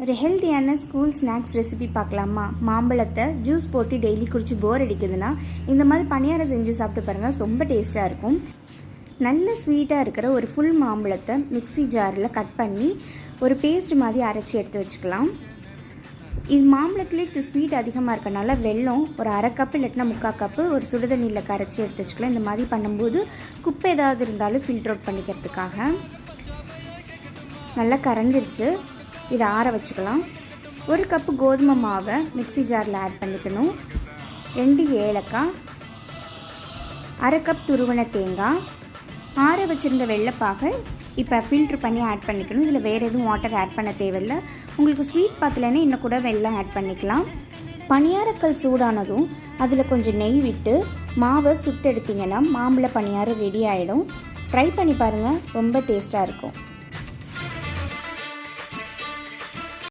ஒரு ஹெல்த்தியான school snacks recipe பார்க்கலாமா? மாம்பழத்தை ஜூஸ் போட்டு டெய்லி குடிச்சு போர் அடிக்குதுன்னா இந்த மாதிரி பணியாரம் செஞ்சு சாப்பிட்டு பாருங்கள், ரொம்ப டேஸ்ட்டாக இருக்கும். நல்ல ஸ்வீட்டாக இருக்கிற ஒரு ஃபுல் மாம்பழத்தை மிக்ஸி ஜாரில் கட் பண்ணி ஒரு பேஸ்ட் மாதிரி அரைச்சி எடுத்து வச்சுக்கலாம். இது மாம்பழத்துலேயே ஸ்வீட் அதிகமாக இருக்கனால வெல்லம் ஒரு அரை கப்பு இல்லாட்டினா 3/4 கப்பு ஒரு சுடுதண்ணியில் கரைச்சி எடுத்து வச்சுக்கலாம். இந்த மாதிரி பண்ணும்போது குப்பை ஏதாவது இருந்தாலும் ஃபில்டர் அவுட் பண்ணிக்கிறதுக்காக. நல்லா கரைஞ்சிருச்சு, இதை ஆற வச்சுக்கலாம். ஒரு கப்பு கோதுமை மாவை மிக்ஸி ஜாரில் ஆட் பண்ணிக்கணும். 2 ஏலக்காய், அரை கப் துருவன தேங்காய், ஆற வச்சுருந்த வெள்ளைப்பாகை இப்போ ஃபில்ட்ரு பண்ணி ஆட் பண்ணிக்கணும். இதில் வேறு எதுவும் வாட்டர் ஆட் பண்ண தேவையில்லை. உங்களுக்கு ஸ்வீட் பத்தலைன்னா இன்னும் கூட வெல்லம் ஆட் பண்ணிக்கலாம். பணியாரக்கல் சூடானதும் அதில் கொஞ்சம் நெய் விட்டு மாவை சுட்டு எடுத்திங்கன்னா மாம்பழ பணியாரம் ரெடி ஆகிடும். ட்ரை பண்ணி பாருங்கள், ரொம்ப டேஸ்ட்டாக இருக்கும்.